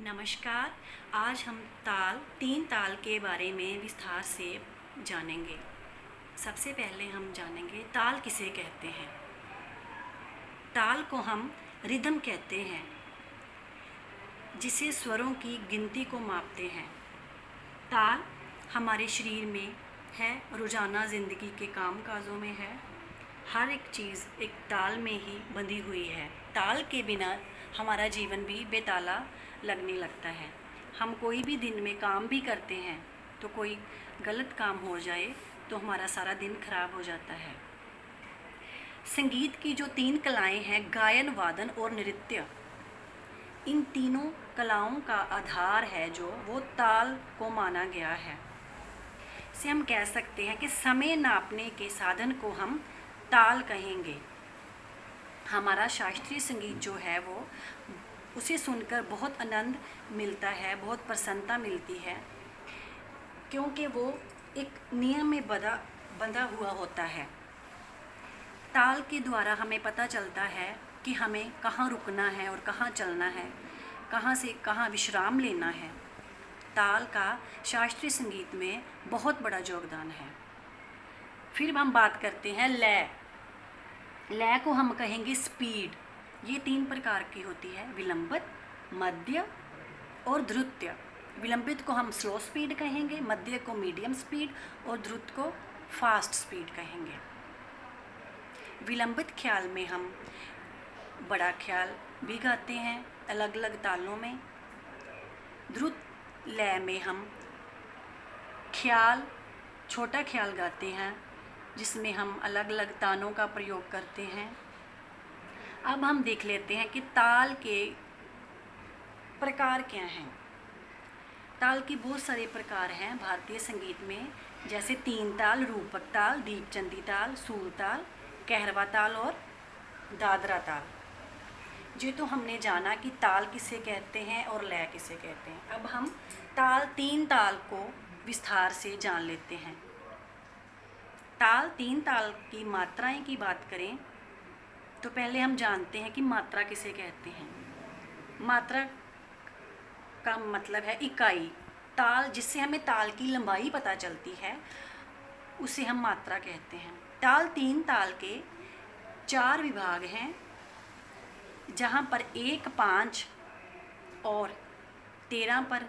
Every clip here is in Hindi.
नमस्कार। आज हम तीन ताल के बारे में विस्तार से जानेंगे। सबसे पहले हम जानेंगे ताल किसे कहते हैं। ताल को हम रिदम कहते हैं, जिसे स्वरों की गिनती को मापते हैं। ताल हमारे शरीर में है, रोज़ाना ज़िंदगी के काम काजों में है। हर एक चीज़ एक ताल में ही बंधी हुई है। ताल के बिना हमारा जीवन भी बेताला लगने लगता है। हम कोई भी दिन में काम भी करते हैं तो कोई गलत काम हो जाए तो हमारा सारा दिन खराब हो जाता है। संगीत की जो तीन कलाएं हैं, गायन, वादन और नृत्य, इन तीनों कलाओं का आधार है जो वो ताल को माना गया है। इसे हम कह सकते हैं कि समय नापने के साधन को हम ताल कहेंगे। हमारा शास्त्रीय संगीत जो है वो उसे सुनकर बहुत आनंद मिलता है, बहुत प्रसन्नता मिलती है, क्योंकि वो एक नियम में बंधा हुआ होता है। ताल के द्वारा हमें पता चलता है कि हमें कहाँ रुकना है और कहाँ चलना है, कहाँ से कहाँ विश्राम लेना है। ताल का शास्त्रीय संगीत में बहुत बड़ा योगदान है। फिर हम बात करते हैं लय। लय को हम कहेंगे स्पीड। ये तीन प्रकार की होती है, विलंबित, मध्य और द्रुत्य। विलंबित को हम स्लो स्पीड कहेंगे, मध्य को मीडियम स्पीड और द्रुत को फास्ट स्पीड कहेंगे। विलंबित ख्याल में हम बड़ा ख्याल भी गाते हैं अलग अलग तालों में। द्रुत लय में हम ख्याल, छोटा ख्याल गाते हैं, जिसमें हम अलग अलग तानों का प्रयोग करते हैं। अब हम देख लेते हैं कि ताल के प्रकार क्या हैं। ताल के बहुत सारे प्रकार हैं भारतीय संगीत में, जैसे तीन ताल, रूपक ताल, दीपचंदी ताल, सूल ताल, कहरवा ताल और दादरा ताल। ये तो हमने जाना कि ताल किसे कहते हैं और लय किसे कहते हैं। अब हम तीन ताल को विस्तार से जान लेते हैं। तीन ताल की मात्राएं की बात करें तो पहले हम जानते हैं कि मात्रा किसे कहते हैं। मात्रा का मतलब है इकाई। ताल, जिससे हमें ताल की लंबाई पता चलती है, उसे हम मात्रा कहते हैं। तीन ताल के 4 विभाग हैं, जहाँ पर 1, 5 और 13 पर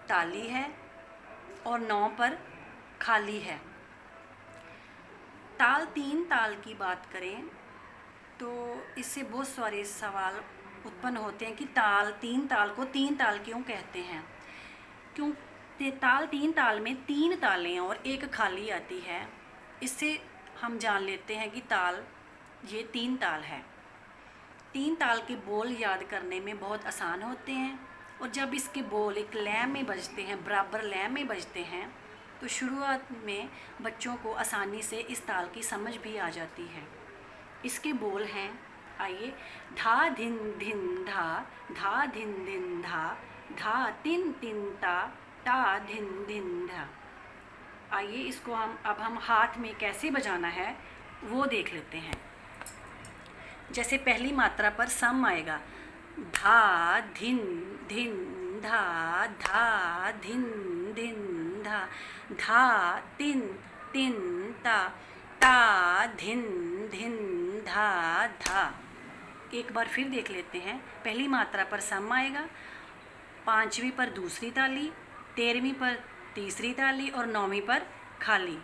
ताली है और 9 पर खाली है। तीन ताल की बात करें तो इससे बहुत सारे सवाल उत्पन्न होते हैं कि तीन ताल को तीन ताल क्यों कहते हैं। क्यों तीन ताल में 3 तालें और 1 खाली आती है। इससे हम जान लेते हैं कि ये 3 ताल है। 3 ताल के बोल याद करने में बहुत आसान होते हैं, और जब इसके बोल एक लय में बजते हैं, बराबर लय में बजते हैं, तो शुरुआत में बच्चों को आसानी से इस ताल की समझ भी आ जाती है। इसके बोल हैं, आइए, धा धिन धिन धा, धा धिन धिन धा, धा तिन तिन ता, ता धिन धिन धा। आइए इसको अब हम हाथ में कैसे बजाना है वो देख लेते हैं। जैसे पहली मात्रा पर सम आएगा, धा धिन धिन धा, धा धिन धिन धा, धा तिन तिन ता, ता धिन धिन धा धा। एक बार फिर देख लेते हैं। पहली मात्रा पर सम आएगा, 5वीं पर दूसरी ताली, 13वीं पर तीसरी ताली और 9वीं पर खाली।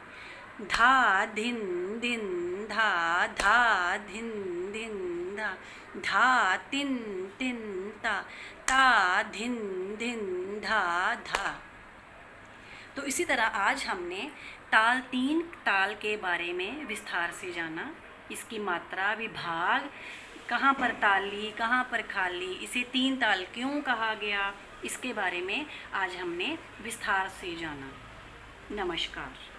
धा धिन धिन धा, धा धिन धिन धा, धा तिन तिन ता, ता धिन धिन धा धा। तो इसी तरह आज हमने तीन ताल के बारे में विस्तार से जाना। इसकी मात्रा, विभाग, कहाँ पर ताली, कहाँ पर खाली, इसे 3 ताल क्यों कहा गया, इसके बारे में आज हमने विस्तार से जाना। नमस्कार।